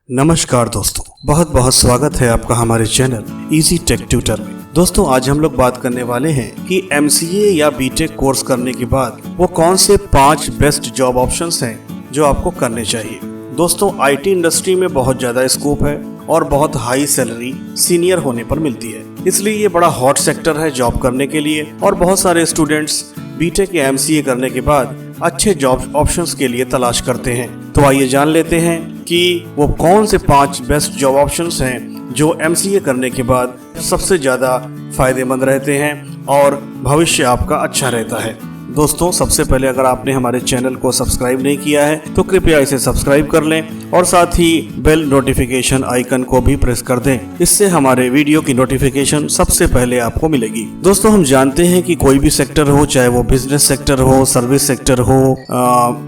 नमस्कार दोस्तों, बहुत बहुत स्वागत है आपका हमारे चैनल इजी टेक ट्यूटर में। दोस्तों आज हम लोग बात करने वाले हैं कि MCA या BTech कोर्स करने के बाद वो कौन से 5 बेस्ट जॉब ऑप्शंस हैं जो आपको करने चाहिए। दोस्तों IT इंडस्ट्री में बहुत ज़्यादा स्कोप है और बहुत हाई सैलरी सीनियर होने पर मिलती है, इसलिए ये बड़ा हॉट सेक्टर है जॉब करने के लिए और बहुत सारे स्टूडेंट्स BTech या MCA करने के बाद अच्छे जॉब ऑप्शंस के लिए तलाश करते हैं। तो आइए जान लेते हैं कि वो कौन से 5 बेस्ट जॉब ऑप्शंस हैं जो MCA करने के बाद सबसे ज़्यादा फायदेमंद रहते हैं और भविष्य आपका अच्छा रहता है। दोस्तों सबसे पहले अगर आपने हमारे चैनल को सब्सक्राइब नहीं किया है तो कृपया इसे सब्सक्राइब कर लें और साथ ही बेल नोटिफिकेशन आइकन को भी प्रेस कर दें। इससे हमारे वीडियो की नोटिफिकेशन सबसे पहले आपको मिलेगी। दोस्तों हम जानते हैं कि कोई भी सेक्टर हो, चाहे वो बिजनेस सेक्टर हो, सर्विस सेक्टर हो,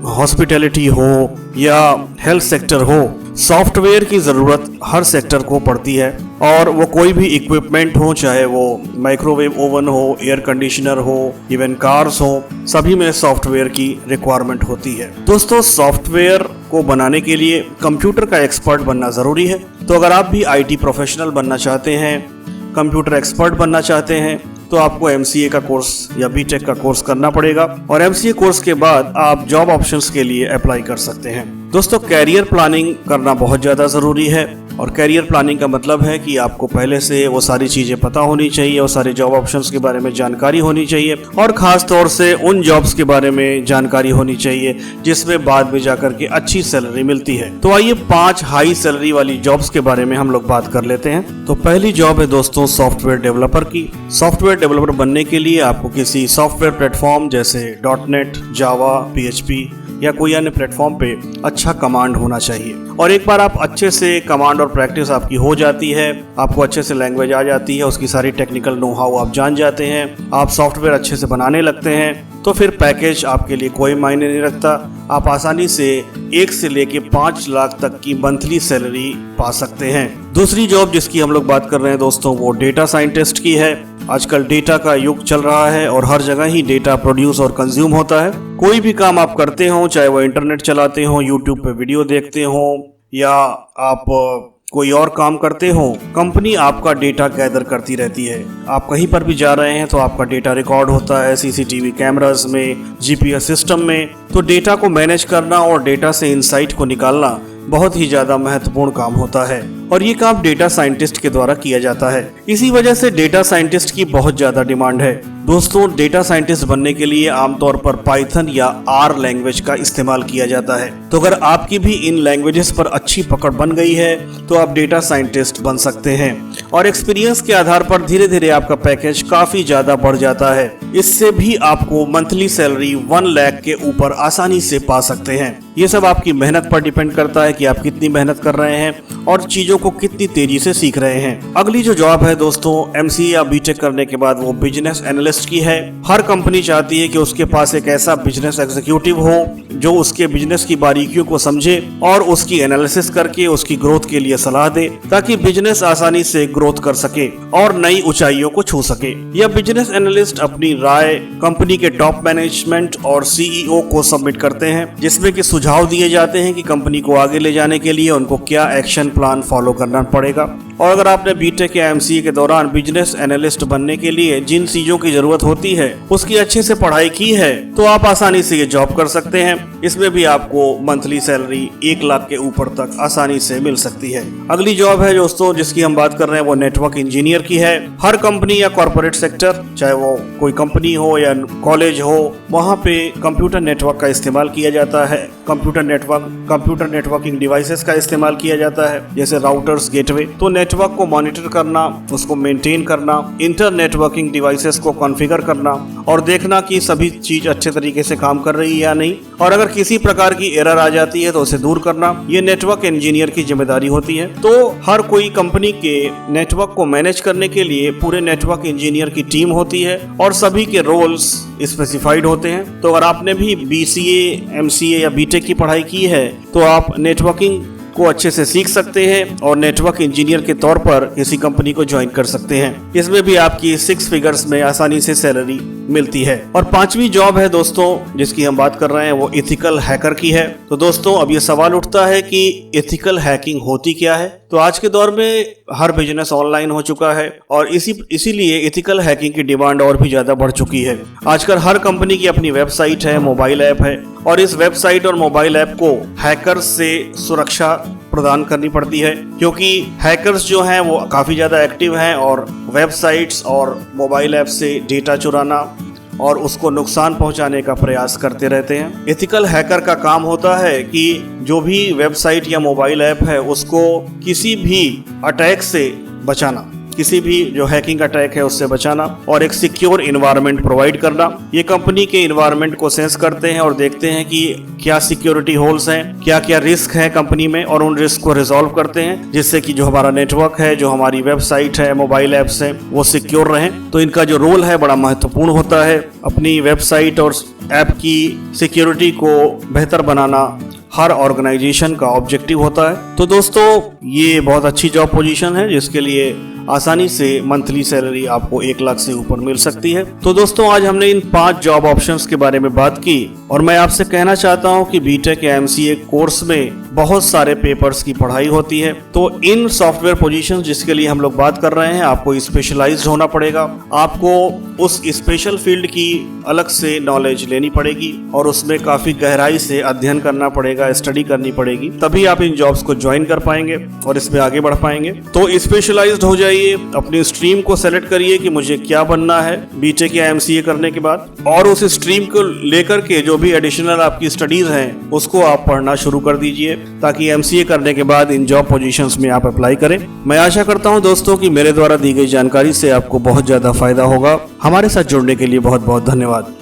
हॉस्पिटैलिटी हो या हेल्थ सेक्टर हो, सॉफ्टवेयर की ज़रूरत हर सेक्टर को पड़ती है और वो कोई भी इक्विपमेंट हो, चाहे वो माइक्रोवेव ओवन हो, एयर कंडीशनर हो, इवन कार्स हो, सभी में सॉफ्टवेयर की रिक्वायरमेंट होती है। दोस्तों सॉफ्टवेयर को बनाने के लिए कंप्यूटर का एक्सपर्ट बनना ज़रूरी है। तो अगर आप भी IT प्रोफेशनल बनना चाहते हैं, कंप्यूटर एक्सपर्ट बनना चाहते हैं तो आपको MCA का कोर्स या BTech का कोर्स करना पड़ेगा और MCA कोर्स के बाद आप जॉब ऑप्शंस के लिए अप्लाई कर सकते हैं। दोस्तों कैरियर प्लानिंग करना बहुत ज़्यादा ज़रूरी है और कैरियर प्लानिंग का मतलब है कि आपको पहले से वो सारी चीज़ें पता होनी चाहिए और सारे जॉब ऑप्शंस के बारे में जानकारी होनी चाहिए और ख़ास तौर से उन जॉब्स के बारे में जानकारी होनी चाहिए जिसमें बाद में जाकर के अच्छी सैलरी मिलती है। तो आइए 5 हाई सैलरी वाली जॉब्स के बारे में हम लोग बात कर लेते हैं। तो पहली जॉब है दोस्तों सॉफ्टवेयर डेवलपर की। सॉफ्टवेयर डेवलपर बनने के लिए आपको किसी सॉफ्टवेयर प्लेटफॉर्म जैसे .NET, जावा, PHP या कोई अन्य प्लेटफॉर्म पे अच्छा कमांड होना चाहिए और एक बार आप अच्छे से कमांड और प्रैक्टिस आपकी हो जाती है, आपको अच्छे से लैंग्वेज आ जाती है, उसकी सारी टेक्निकल नो हाउ आप जान जाते हैं, आप सॉफ्टवेयर अच्छे से बनाने लगते हैं तो फिर पैकेज आपके लिए कोई मायने नहीं रखता। आप आसानी से 1 से लेके 5 लाख तक की मंथली सैलरी पा सकते हैं। दूसरी जॉब जिसकी हम लोग बात कर रहे हैं दोस्तों वो डेटा साइंटिस्ट की है। आजकल डेटा का युग चल रहा है और हर जगह ही डेटा प्रोड्यूस और कंज्यूम होता है। कोई भी काम आप करते हो, चाहे वो इंटरनेट चलाते हो, यूट्यूब पे वीडियो देखते हो या आप कोई और काम करते हो, कंपनी आपका डेटा गैदर करती रहती है। आप कहीं पर भी जा रहे हैं तो आपका डेटा रिकॉर्ड होता है CCTV कैमरास में, GPS सिस्टम में। तो डेटा को मैनेज करना और डेटा से इंसाइट को निकालना बहुत ही ज़्यादा महत्वपूर्ण काम होता है और ये काम डेटा साइंटिस्ट के द्वारा किया जाता है। इसी वजह से डेटा साइंटिस्ट की बहुत ज़्यादा डिमांड है। दोस्तों डेटा साइंटिस्ट बनने के लिए आमतौर पर पाइथन या R लैंग्वेज का इस्तेमाल किया जाता है। तो अगर आपकी भी इन लैंग्वेजेस पर अच्छी पकड़ बन गई है तो आप डेटा साइंटिस्ट बन सकते हैं और एक्सपीरियंस के आधार पर धीरे धीरे आपका पैकेज काफ़ी ज़्यादा बढ़ जाता है। इससे भी आपको मंथली सैलरी 1 लाख के ऊपर आसानी से पा सकते हैं। ये सब आपकी मेहनत पर डिपेंड करता है कि आप कितनी मेहनत कर रहे हैं और चीज़ों को कितनी तेजी से सीख रहे हैं। अगली जो जॉब है दोस्तों MCA या BTech करने के बाद वो बिजनेस एनालिस्ट की है। हर कंपनी चाहती है कि उसके पास एक ऐसा बिजनेस एग्जीक्यूटिव हो जो उसके बिजनेस की बारीकियों को समझे और उसकी एनालिसिस करके उसकी ग्रोथ के लिए सलाह दे ताकि बिजनेस आसानी से ग्रोथ कर सके और नई ऊंचाइयों को छू सके। यह बिजनेस एनालिस्ट अपनी राय कंपनी के टॉप मैनेजमेंट और CEO को सबमिट करते हैं जिसमें कि सुझाव दिए जाते हैं कि कंपनी को आगे ले जाने के लिए उनको क्या एक्शन प्लान फॉलो करना पड़ेगा। और अगर आपने BTech या MCA के दौरान बिजनेस एनालिस्ट बनने के लिए जिन चीजों की जरूरत होती है उसकी अच्छे से पढ़ाई की है तो आप आसानी से ये जॉब कर सकते हैं। इसमें भी आपको मंथली सैलरी 1 लाख के ऊपर तक आसानी से मिल सकती है। अगली जॉब है दोस्तों जिसकी हम बात कर रहे हैं वो नेटवर्क इंजीनियर की है। हर कंपनी या कॉर्पोरेट सेक्टर, चाहे वो कोई कंपनी हो या कॉलेज हो, वहाँ पे कंप्यूटर नेटवर्क का इस्तेमाल किया जाता है। कंप्यूटर नेटवर्किंग डिवाइसेस का इस्तेमाल किया जाता है जैसे राउटर्स, गेटवे। तो नेटवर्क को मॉनिटर करना, उसको मेंटेन करना, इंटर नेटवर्किंग डिवाइसेस को कॉन्फ़िगर करना और देखना कि सभी चीज अच्छे तरीके से काम कर रही है या नहीं और अगर किसी प्रकार की एरर आ जाती है तो उसे दूर करना ये नेटवर्क इंजीनियर की जिम्मेदारी होती है। तो हर कोई कंपनी के नेटवर्क को मैनेज करने के लिए पूरे नेटवर्क इंजीनियर की टीम होती है और सभी के रोल्स स्पेसिफाइड होते हैं। तो अगर आपने भी BCA, MCA या BTech की पढ़ाई की है तो आप नेटवर्किंग को अच्छे से सीख सकते हैं और नेटवर्क इंजीनियर के तौर पर किसी कंपनी को ज्वाइन कर सकते हैं। इसमें भी आपकी 6 फिगर्स में आसानी से सैलरी मिलती है। और पांचवी जॉब है दोस्तों जिसकी हम बात कर रहे हैं वो एथिकल हैकर की है। तो दोस्तों अब ये सवाल उठता है कि एथिकल हैकिंग होती क्या है। तो आज के दौर में हर बिजनेस ऑनलाइन हो चुका है और इसीलिए एथिकल हैकिंग की डिमांड और भी ज्यादा बढ़ चुकी है। आजकल हर कंपनी की अपनी वेबसाइट है, मोबाइल ऐप है और इस वेबसाइट और मोबाइल ऐप को हैकर्स से सुरक्षा प्रदान करनी पड़ती है, क्योंकि हैकर्स जो हैं वो काफी ज्यादा एक्टिव हैं और वेबसाइट्स और मोबाइल ऐप से डेटा चुराना और उसको नुकसान पहुंचाने का प्रयास करते रहते हैं। एथिकल हैकर का काम होता है कि जो भी वेबसाइट या मोबाइल ऐप है उसको किसी भी अटैक से बचाना, किसी भी जो हैकिंग अटैक है उससे बचाना और एक सिक्योर इन्वायरमेंट प्रोवाइड करना। ये कंपनी के इन्वायरमेंट को सेंस करते हैं और देखते हैं कि क्या सिक्योरिटी होल्स हैं, क्या क्या रिस्क है कंपनी में और उन रिस्क को रिजॉल्व करते हैं जिससे कि जो हमारा नेटवर्क है, जो हमारी वेबसाइट है, मोबाइल ऐप्स हैं वो सिक्योर रहें। तो इनका जो रोल है बड़ा महत्वपूर्ण होता है। अपनी वेबसाइट और ऐप की सिक्योरिटी को बेहतर बनाना हर ऑर्गेनाइजेशन का ऑब्जेक्टिव होता है। तो दोस्तों ये बहुत अच्छी जॉब पोजीशन है जिसके लिए आसानी से मंथली सैलरी आपको 1 लाख से ऊपर मिल सकती है। तो दोस्तों आज हमने इन 5 जॉब ऑप्शंस के बारे में बात की और मैं आपसे कहना चाहता हूं कि बीटेक या एमसीए कोर्स में बहुत सारे पेपर्स की पढ़ाई होती है। तो इन सॉफ्टवेयर पोजीशंस जिसके लिए हम लोग बात कर रहे हैं आपको स्पेशलाइज्ड होना पड़ेगा। आपको उस स्पेशल फील्ड की अलग से नॉलेज लेनी पड़ेगी और उसमें काफी गहराई से अध्ययन करना पड़ेगा, स्टडी करनी पड़ेगी, तभी आप इन जॉब्स को ज्वाइन कर पाएंगे और इसमें आगे बढ़ पाएंगे। तो स्पेशलाइज्ड हो जाइए, अपनी स्ट्रीम को सेलेक्ट करिए कि मुझे क्या बनना है बीटेक या एमसीए करने के बाद और उस स्ट्रीम को लेकर के जो भी एडिशनल आपकी स्टडीज हैं उसको आप पढ़ना शुरू कर दीजिए ताकि एमसीए करने के बाद इन जॉब पोजीशंस में आप अप्लाई करें। मैं आशा करता हूं दोस्तों कि मेरे द्वारा दी गई जानकारी से आपको बहुत ज्यादा फायदा होगा। हमारे साथ जुड़ने के लिए बहुत बहुत धन्यवाद।